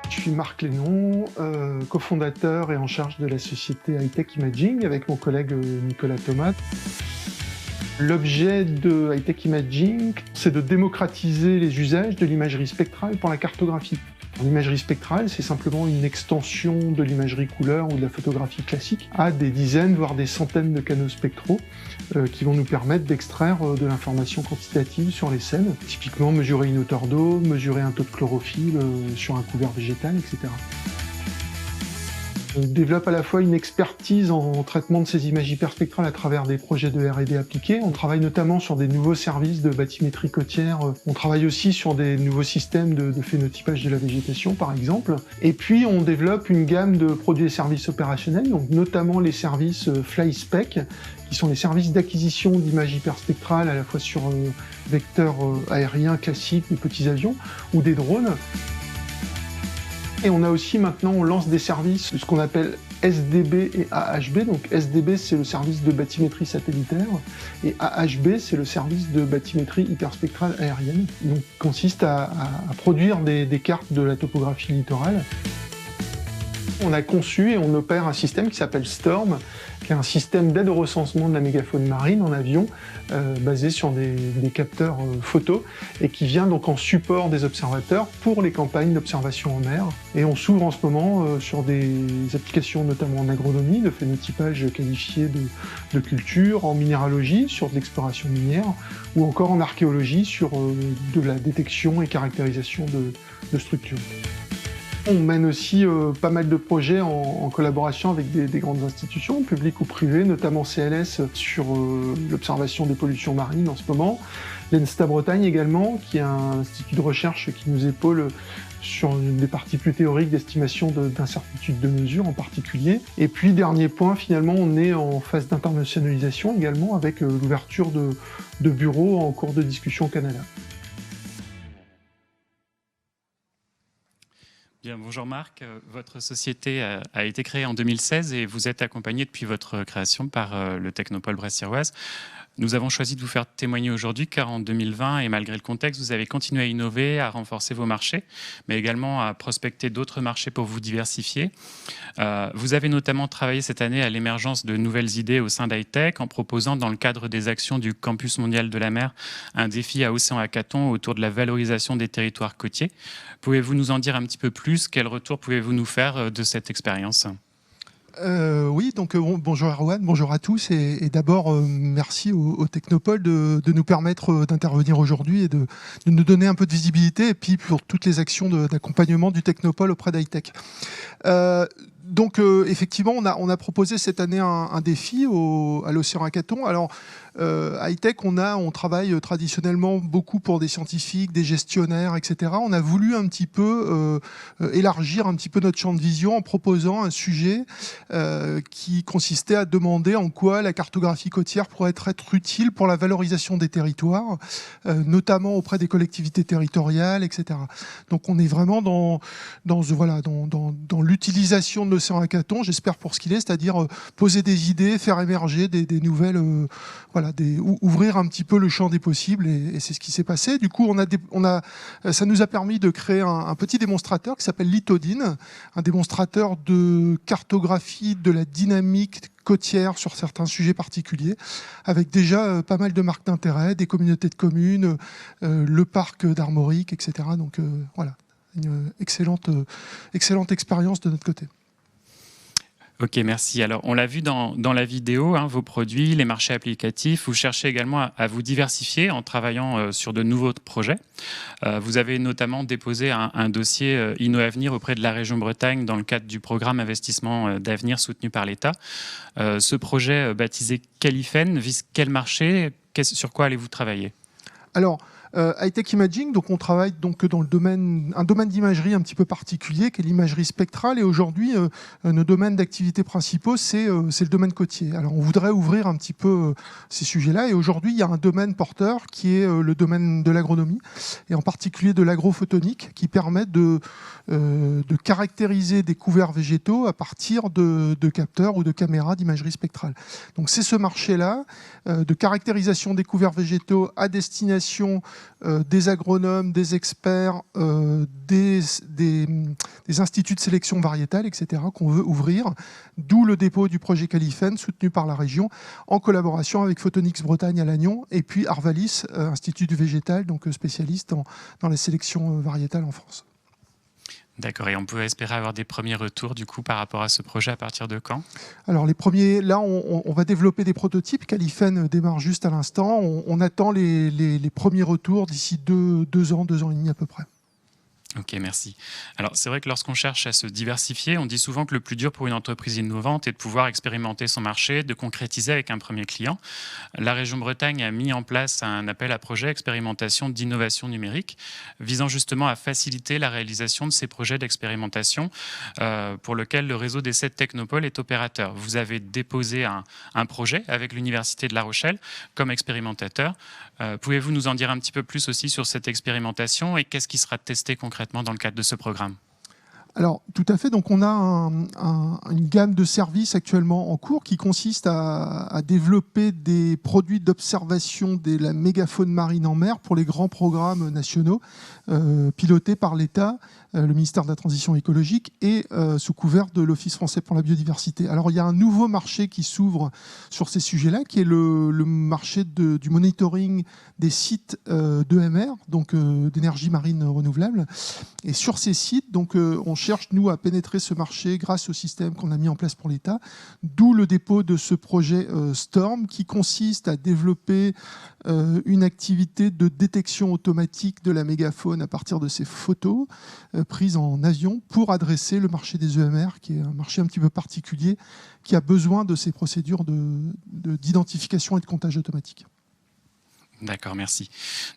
Je suis Marc Lénon, cofondateur et en charge de la société Hightech Imaging avec mon collègue Nicolas Thomas. L'objet de Hightech Imaging, c'est de démocratiser les usages de l'imagerie spectrale pour la cartographie. L'imagerie spectrale, c'est simplement une extension de l'imagerie couleur ou de la photographie classique à des dizaines, voire des centaines de canaux spectraux qui vont nous permettre d'extraire de l'information quantitative sur les scènes. Typiquement, mesurer une hauteur d'eau, mesurer un taux de chlorophylle sur un couvert végétal, etc. On développe à la fois une expertise en traitement de ces images hyperspectrales à travers des projets de R&D appliqués. On travaille notamment sur des nouveaux services de bathymétrie côtière. On travaille aussi sur des nouveaux systèmes de phénotypage de la végétation, par exemple. Et puis, on développe une gamme de produits et services opérationnels, donc notamment les services FlySpec, qui sont les services d'acquisition d'images hyperspectrales à la fois sur vecteurs aériens classiques, des petits avions, ou des drones. Et on a aussi maintenant, on lance des services de ce qu'on appelle SDB et AHB. Donc SDB, c'est le service de bathymétrie satellitaire, et AHB, c'est le service de bathymétrie hyperspectrale aérienne. Donc consiste à produire des cartes de la topographie littorale. On a conçu et on opère un système qui s'appelle STORM, qui est un système d'aide au recensement de la mégafaune marine en avion, basé sur des capteurs photos, et qui vient donc en support des observateurs pour les campagnes d'observation en mer. Et on s'ouvre en ce moment sur des applications notamment en agronomie, de phénotypage qualifié de culture, en minéralogie, sur de l'exploration minière, ou encore en archéologie, sur de la détection et caractérisation de structures. On mène aussi pas mal de projets en collaboration avec des grandes institutions, publiques ou privées, notamment CLS sur l'observation des pollutions marines en ce moment. L'ENSTA Bretagne également, qui est un institut de recherche qui nous épaule sur des parties plus théoriques d'estimation d'incertitude de mesure en particulier. Et puis, dernier point, finalement, on est en phase d'internationalisation également avec l'ouverture de bureaux en cours de discussion au Canada. Bien, bonjour Marc, votre société a été créée en 2016 et vous êtes accompagné depuis votre création par le Technopole Brest-Siroise. Nous avons choisi de vous faire témoigner aujourd'hui car en 2020 et malgré le contexte, vous avez continué à innover, à renforcer vos marchés, mais également à prospecter d'autres marchés pour vous diversifier. Vous avez notamment travaillé cette année à l'émergence de nouvelles idées au sein d'Hightech en proposant dans le cadre des actions du Campus mondial de la mer un défi à Océan Hackathon autour de la valorisation des territoires côtiers. Pouvez-vous nous en dire un petit peu plus? Quel retour pouvez-vous nous faire de cette expérience? Oui, donc bonjour Erwan, bonjour à tous, et d'abord merci au Technopole de nous permettre d'intervenir aujourd'hui et de nous donner un peu de visibilité, et puis pour toutes les actions d'accompagnement du Technopole auprès d'Hightech. Donc effectivement, on a proposé cette année un défi à l'Océan Hackathon. Alors à Hightech, on travaille traditionnellement beaucoup pour des scientifiques, des gestionnaires, etc. On a voulu un petit peu élargir un petit peu notre champ de vision en proposant un sujet qui consistait à demander en quoi la cartographie côtière pourrait être utile pour la valorisation des territoires, notamment auprès des collectivités territoriales, etc. Donc on est vraiment dans l'utilisation de l'Océan Hackathon, j'espère pour ce qu'il est, c'est-à-dire poser des idées, faire émerger des nouvelles... ouvrir un petit peu le champ des possibles, et c'est ce qui s'est passé. Du coup, ça nous a permis de créer un petit démonstrateur qui s'appelle Lithodyn, un démonstrateur de cartographie de la dynamique côtière sur certains sujets particuliers, avec déjà pas mal de marques d'intérêt, des communautés de communes, le parc d'Armorique, etc. Donc voilà, une excellente expérience de notre côté. Ok, merci. Alors, on l'a vu dans la vidéo, vos produits, les marchés applicatifs. Vous cherchez également à vous diversifier en travaillant sur de nouveaux projets. Vous avez notamment déposé un dossier InnoAvenir auprès de la région Bretagne dans le cadre du programme investissement d'avenir soutenu par l'État. Ce projet baptisé Califen vise quel marché? Sur quoi allez-vous travailler? Alors, Hightech Imaging, donc on travaille donc dans un domaine d'imagerie un petit peu particulier, qui est l'imagerie spectrale. Et aujourd'hui, nos domaines d'activité principaux, c'est le domaine côtier. Alors, on voudrait ouvrir un petit peu ces sujets-là. Et aujourd'hui, il y a un domaine porteur qui est le domaine de l'agronomie, et en particulier de l'agrophotonique, qui permet de caractériser des couverts végétaux à partir de capteurs ou de caméras d'imagerie spectrale. Donc, c'est ce marché-là de caractérisation des couverts végétaux à destination des agronomes, des experts, des instituts de sélection variétale, etc., qu'on veut ouvrir, d'où le dépôt du projet Califen, soutenu par la région, en collaboration avec Photonix Bretagne à Lannion, et puis Arvalis, Institut du végétal, donc spécialiste dans la sélection variétale en France. D'accord, et on peut espérer avoir des premiers retours du coup par rapport à ce projet à partir de quand? Alors les premiers, là on va développer des prototypes, Califen démarre juste à l'instant, on attend les premiers retours d'ici 2 ans, 2 ans et demi à peu près. Ok, merci. Alors, c'est vrai que lorsqu'on cherche à se diversifier, on dit souvent que le plus dur pour une entreprise innovante est de pouvoir expérimenter son marché, de concrétiser avec un premier client. La région Bretagne a mis en place un appel à projet expérimentation d'innovation numérique, visant justement à faciliter la réalisation de ces projets d'expérimentation pour lequel le réseau des 7 technopoles est opérateur. Vous avez déposé un projet avec l'Université de La Rochelle comme expérimentateur. Pouvez-vous nous en dire un petit peu plus aussi sur cette expérimentation et qu'est-ce qui sera testé concrètement dans le cadre de ce programme? Alors, tout à fait. Donc, on a une gamme de services actuellement en cours qui consiste à développer des produits d'observation de la mégafaune marine en mer pour les grands programmes nationaux pilotés par l'État, le ministère de la Transition écologique et sous couvert de l'Office français pour la biodiversité. Alors, il y a un nouveau marché qui s'ouvre sur ces sujets-là, qui est le marché du monitoring des sites d'EMR, donc d'énergie marine renouvelable. Et sur ces sites, donc, on cherche, nous, à pénétrer ce marché grâce au système qu'on a mis en place pour l'État, d'où le dépôt de ce projet STORM, qui consiste à développer une activité de détection automatique de la mégafaune à partir de ces photos prises en avion pour adresser le marché des EMR, qui est un marché un petit peu particulier, qui a besoin de ces procédures d'identification et de comptage automatique. D'accord, merci.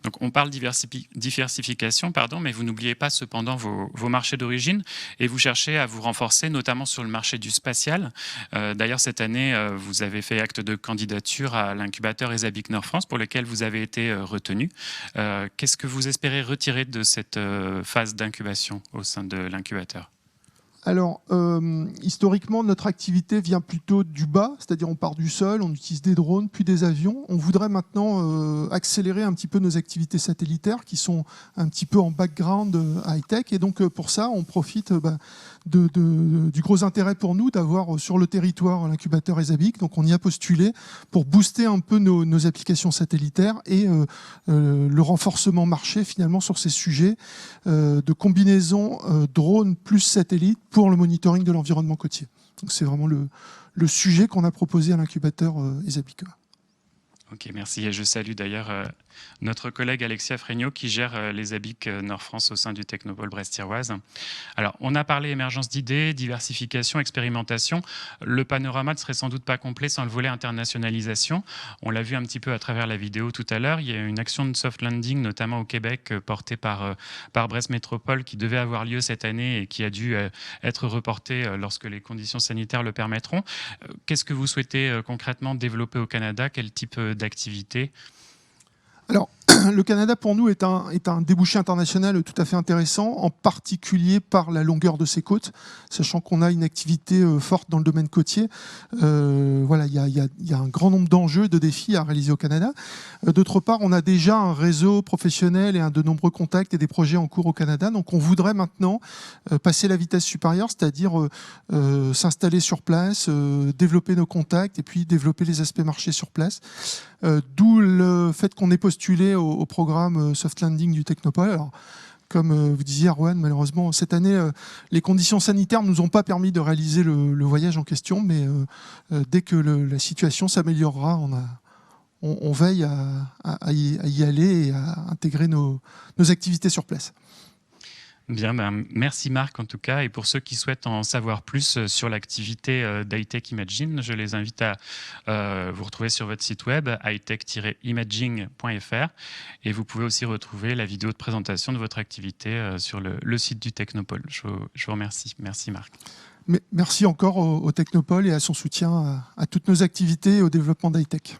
Donc on parle diversification, mais vous n'oubliez pas cependant vos marchés d'origine et vous cherchez à vous renforcer, notamment sur le marché du spatial. D'ailleurs, cette année, vous avez fait acte de candidature à l'incubateur ESABIC Nord France, pour lequel vous avez été retenu. Qu'est-ce que vous espérez retirer de cette phase d'incubation au sein de l'incubateur ? Alors, historiquement, notre activité vient plutôt du bas, c'est-à-dire on part du sol, on utilise des drones, puis des avions. On voudrait maintenant accélérer un petit peu nos activités satellitaires qui sont un petit peu en background high-tech. Et donc, pour ça, on profite du gros intérêt pour nous d'avoir sur le territoire l'incubateur ESABIC. Donc, on y a postulé pour booster un peu nos applications satellitaires et le renforcement marché, finalement, sur ces sujets de combinaison drone plus satellite pour le monitoring de l'environnement côtier. Donc c'est vraiment le sujet qu'on a proposé à l'incubateur ESABIC. Ok, merci. Et je salue d'ailleurs notre collègue Alexia Fregnault qui gère les ESABIC Nord France au sein du Technopôle Brest-Thieroise. Alors, on a parlé émergence d'idées, diversification, expérimentation. Le panorama ne serait sans doute pas complet sans le volet internationalisation. On l'a vu un petit peu à travers la vidéo tout à l'heure. Il y a une action de soft landing, notamment au Québec, portée par Brest Métropole, qui devait avoir lieu cette année et qui a dû être reportée lorsque les conditions sanitaires le permettront. Qu'est-ce que vous souhaitez concrètement développer au Canada? Quel type d'activité? Alors, le Canada, pour nous, est un débouché international tout à fait intéressant, en particulier par la longueur de ses côtes, sachant qu'on a une activité forte dans le domaine côtier. Voilà, il y a un grand nombre d'enjeux et de défis à réaliser au Canada. D'autre part, on a déjà un réseau professionnel et de nombreux contacts et des projets en cours au Canada. Donc, on voudrait maintenant passer la vitesse supérieure, c'est-à-dire s'installer sur place, développer nos contacts et puis développer les aspects marchés sur place. D'où le fait qu'on ait postulé au programme Soft Landing du Technopôle. Alors, comme vous disiez, Arwan, malheureusement, cette année, les conditions sanitaires ne nous ont pas permis de réaliser le voyage en question, mais dès que la situation s'améliorera, on veille à y aller et à intégrer nos activités sur place. Bien, merci Marc en tout cas. Et pour ceux qui souhaitent en savoir plus sur l'activité d'Hightech Imaging, je les invite à vous retrouver sur votre site web hightech-imaging.fr et vous pouvez aussi retrouver la vidéo de présentation de votre activité sur le site du Technopôle. Je vous remercie. Merci Marc. Merci encore au Technopôle et à son soutien à toutes nos activités et au développement d'Hightech.